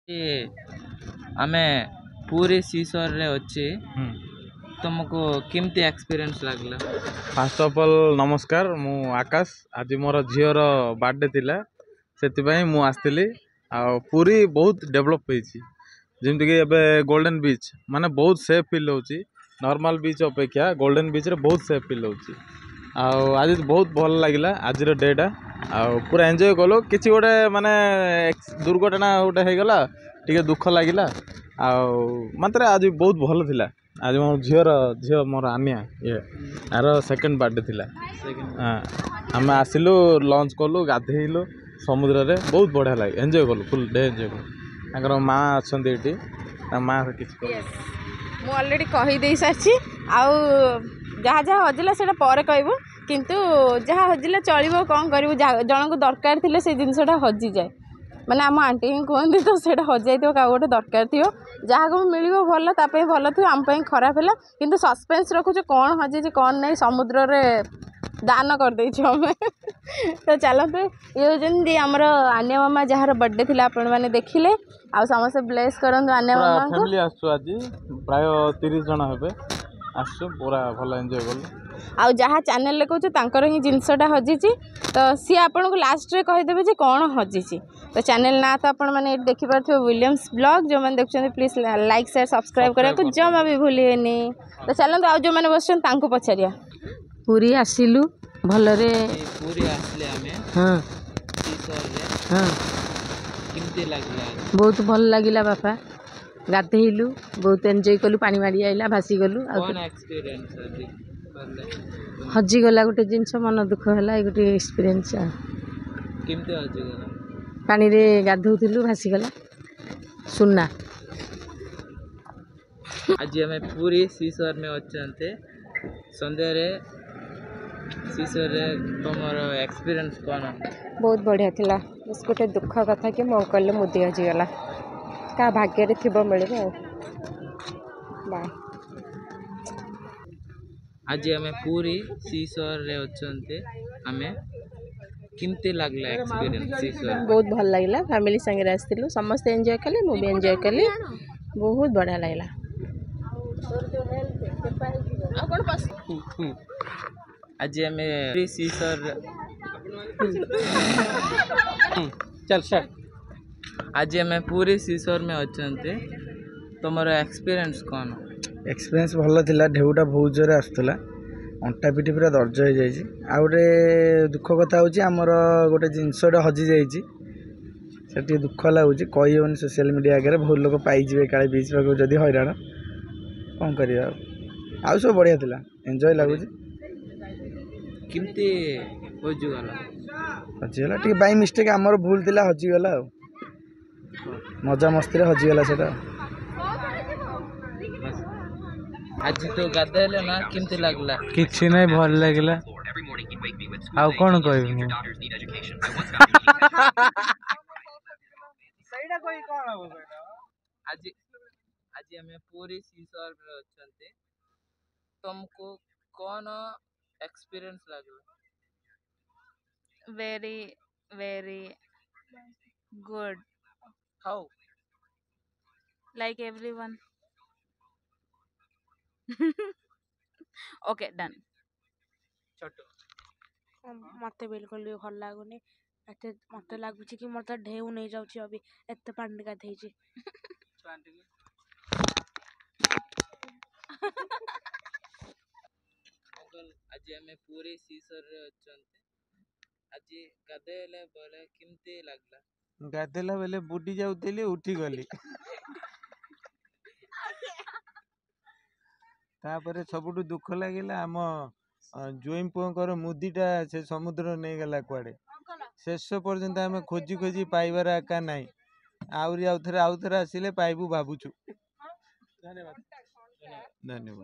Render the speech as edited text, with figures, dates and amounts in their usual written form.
ये आमे पूरी सीसोर रे अच्छी तुमको किमती एक्सपीरियंस लगला। फास्ट ऑफ ऑल नमस्कार मु आकाश आज मोर झीर बर्थडे थिला से मु आसती पूरी बहुत डेवलप होती जमीक एबे गोल्डन बीच माने बहुत सेफ फील होची नॉर्मल बीच अपेक्षा गोल्डन बीच रे बहुत सेफ फील होची आज बहुत भल लगिला आज डेटा पूरा एंजॉय कलो किसी गोटे माने दुर्घटना गोटे हो गला टी दुख लगिला मात्र आज बहुत भल थिला आज मो झीर मोर आनिया ये यार सेकेंड बर्थडे थिला आम आसिलु लंच कलु गाधेलु समुद्र रे बहुत बढ़िया लगे एंजॉय कलु फुल डे एंजॉय कलु माँ अच्छा माँ किसी मु ऑलरेडी कही दे सारी आउ जहाँ जहाँ हजिला से कहबू किंतु जहाँ हजिला चलो कौन करूँ जन को दरकार थी से जिनसा हजि जाए माने आम आंटी ही कहते तो से हजाई क्या गोटे दरकार थी जहाँ को मिल भल ताप भल थी आम खराब है किंतु सस्पेंस रखुच कौन हजे कौन नहीं समुद्र रे दान करदे तो चलते ये होती आमर आनिया मामा जार बर्थडे थी आपण मैंने देखिले आ समस्त ब्लेस करूँ आनिया मामा फैमिली आसु आज प्राय 30 जन हेबे आसु पूरा भल एंजॉय कलु आउ जहाँ चैनल कहूँ ही जिनसटा हजि तो सी आपन को लास्ट रे कहीदेवे जे कौन हजि तो चैनल ना तो आपण मैंने देखिपे विलियम्स ब्लॉग जो मैंने देखते प्लीज लाइक शेयर सब्सक्राइब करने को जमा भी भूलिएनि तो चलते आज जो मैंने बस पचारिया पूरी आसिलु भलरे पूरी आसले आमे हाँ हाँ किमती लागला बहुत भल लगिला बापा गाधेलु बहुत एंजॉय कलु पानी मारी आइला भासी गलु कौन एक्सपीरियंस अभी हजिगला गोटे जिनस मन दुख है गोटे एक्सपीरियंस किमती हजिगला पानी रे गाधौलु भासीगला सुना आज हमें पूरी सीसर में अच्छे संध्या रे सीसर रे तुमर एक्सपीरियंस कौन बहुत बढ़िया थिला बस गोटे दुख कथा कि मो अंकल मुदी हजिगला का भाग्य रे थिबो मिले बाय आज हमें पूरी सीसर रे अच्छे हमें किमती लगला एक्सपीरियंस सीसर बहुत भल लगला फैमिली संगे आसलु समस्त एंजॉय कले मु भी एंजॉय कली बहुत बढ़िया लगला आज हमें पूरी सीसर चल सर आज हमें पूरी सीसर में अच्छे तुमर एक्सपीरियंस कौन एक्सपीरियंस भल थिला ढेउटा बहुत जोर आसुला अंटा पिठी पूरा दर्ज हो जाए आ गोटे दुख कथा हूँ आमर गोटे जिनसटा हजि जाइए दुख लगुच कहीहन सोशल मीडिया आगे बहुत लोग पाइबे काले बीच पाक जदि हैरान कौन कर सब बढ़िया थिला एंजॉय लगुच किमती हजिगला हजिगला टी बाय मिस्टेक आमर भूल थिला हजिगला मजा मस्ती हजिगला सेटा आज तो गाधेले ना किमती लगला किछि नहीं भल लगिला आउ कौन कहबी आज आज हमें पूरी सीसर में अच्छे तुमको कौन एक्सपीरियंस लगला very very good how like everyone okay done छोटू मत बिल्कुल भी भल लगुनि मत लगुच कि मोर तो ढेउ नहीं जाऊँ अभी एत पानी गाधे आज हमें पूरी सीसर रे अच्छे आज गाधेले बोले किमती लगला गाधेला बेले बुडी जाऊली उठी गली तापर सबुठ दुख लगिला आम जुई पुओर मुदीटा से समुद्र नहीं गला कुआडे शेष पर्यंत आम खोजी खोजी पाइबार आका ना आउरी आउ थे आसिले पाइबू भावुचु धन्यवाद।